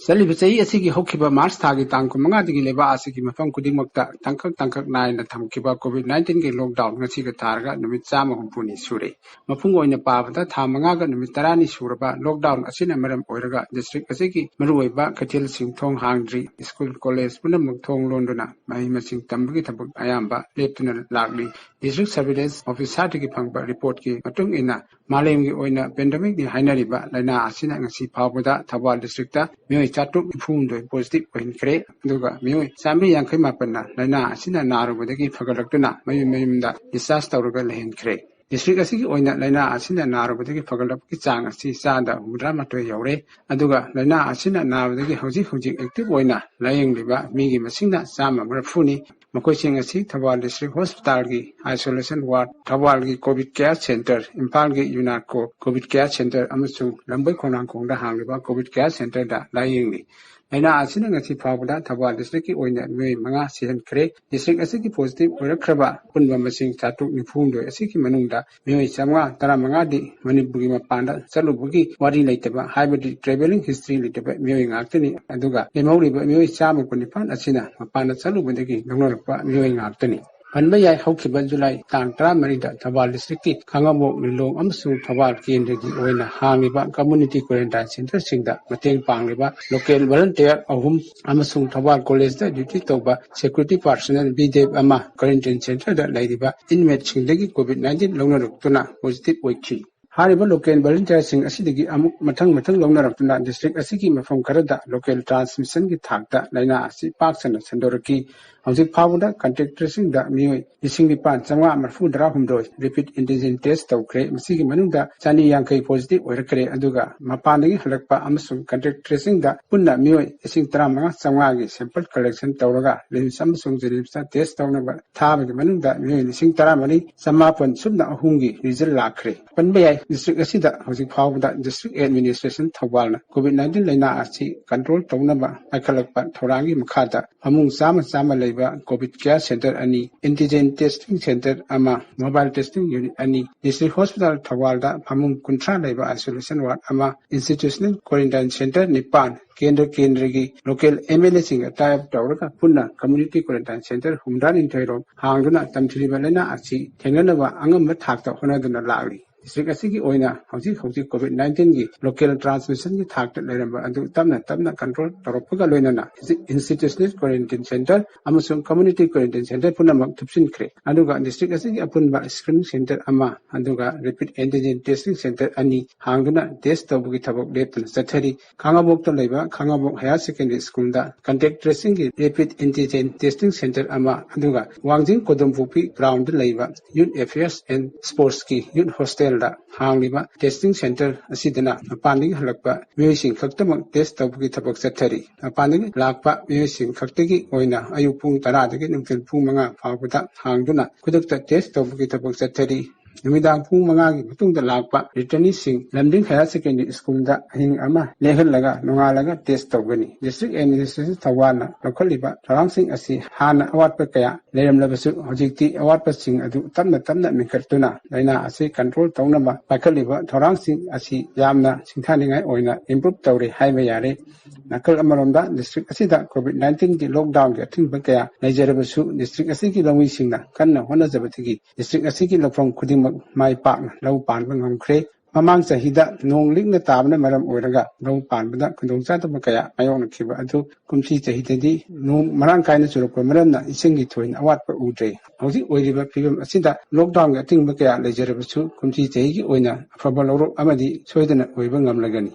चलिब चही असिगी होखिबा मार्च थागी तांग कुमंगादगी लेबा असिगी मफम कुदिंगमक्ता तंकक नायना थमखिबा कोविड-19 के lockdown ngasiga targa numit 130 sure mafung oina pabada thamaga ga numit 10 suraba lockdown asina maram oiraga district asigi maruiba kathil singthong hangdri school college punamuk thong londona mai masing tambagi thabak ayamba leptuna lagli district surveillance officer tigi phangba report ki matung ina malemgi oina pandemic ni hainariba laina asina ngasi phawada thawal district ta mioi chatuk phumdoi positive oinkre aduga mioi sambi yankai mapanna laina asina narubadagi phagalaktuna mayumda discharge tawraga lehenkre district asigi oina laina asina narubadagi phagalapki chang asi chada 130 yaure aduga laina asina nabadagi hojik active oina layengliba migi masingna chama marfuni Makoising asi Thawal District Hospital gi Isolation Ward Thawal gi COVID Care Center Impal gi UNACO COVID Care Center amasung lambai khonang khongda hangliba COVID Care Center da layingli Laina asina ngasi phawda Thawal District ki oina mei manga sihan kre district asigi positive oirakraba punba masing chatuk nifumdoi asigi manungda mei samwa tara manga di manipuri mapanda chalubugi wari leitaba haibadi traveling history leitaba mei ngaktani aduga lemauliba mei chama kunifan asina mapanda chalubandagi nongnorpa mei ngaktani Panba yai haukiba July tang 13 da Thawal District ki Khangabok Nilong amasung Thawal Kendra gi oina hangiba community quarantine center singda mateng pangliba local volunteer ahum amasung Thawal College da duty toba security personnel BDF ama quarantine center da laidiba inmate singdagi COVID-19 longnaruktuna positive oikhi Hariba local volunteer sing asidagi amuk mathang longnaruktuna district asigi mafam kharada local transmission gi thakta laina asi paksana sandoraki Hauzik Pawda contact tracing da mioi ising dipan changwa marfu dra humdoi repeat antigen test tawkre masigi manungda chani yankai positive oirakre aduga mapanagi halakpa amasung contact tracing da punna mioi ising 35 changwa gi sample collection tawraga lims amasung jerimsa test tawnaba thabagi manungda mioi ising 14 samapon subna ahungi result lakre panbayai district asida Hauzik Pawda district administration thawalna COVID-19 laina asi control tawnaba akhalakpa thorangi makhada amung sama COVID Care Center ani antigen testing center ama mobile testing unit ani district hospital Thawalda phamung kuntra laiba isolation ward ama institutional quarantine center nipan kendra gi local MLA singa type tawraga punna community quarantine center humdan inthairo hangduna tamthiliba lena asi thenganaba angamba thakta honaduna lagli district asigi oina hauji COVID-19 gi local transmission gi thakta leramba adu tamna control tawrapga loinana institutional quarantine center amasung community quarantine center punamak thupsin kre aduga district asigi apunba screening center ama aduga repeat antigen testing center ani hangduna test tawbugi thabak leptuna sathari khangabok ta leiba khangabok higher secondary school da contact tracing gi repeat antigen testing center ama aduga wangjing kodampupi ground leiba youth affairs and sports ki youth hostel da hangliba testing center asidana apandigi halakpa miyosing khaktamak test tawbugi thabak sathari apandigi lakpa miyosing khaktagi oina ayuk pung 10 dagi nungtil pung 5 phawda hangduna kudakta test tawbugi thabak sathari Numidang pung mangagi matungda lakpa returneesing Lamding Higher Secondary School da hing ama lehalaga nongalaga test tawgani district administration Thawalna lokhaliba tharangsing asi hana awatpa kaya leramlabasu hojikti awatpa sing adu tamna mikartuna laina asi control tawnaba pakhaliba tharangsing asi yamna singthaningai oina improve tawre haiba yare nakal amaromda district asida COVID-19 gi lockdown gi thingba kaya leijarabasu district asigi longwi singna kanna honajabatigi district asigi lokfam khuding mai pak lau pan bang khre mamang chahida nong lingna tabna maram oiraga lau pan bada khundong cha ta kaya ayong khiba adu kumsi chahidadi nong marang kaina churuk maramna isingi thoin awat pa udre hauji oiriba phibam asida lockdown ga tingba kaya lejarabasu kumsi chahi gi oina afaba loro amadi soidana oiba ngamlagani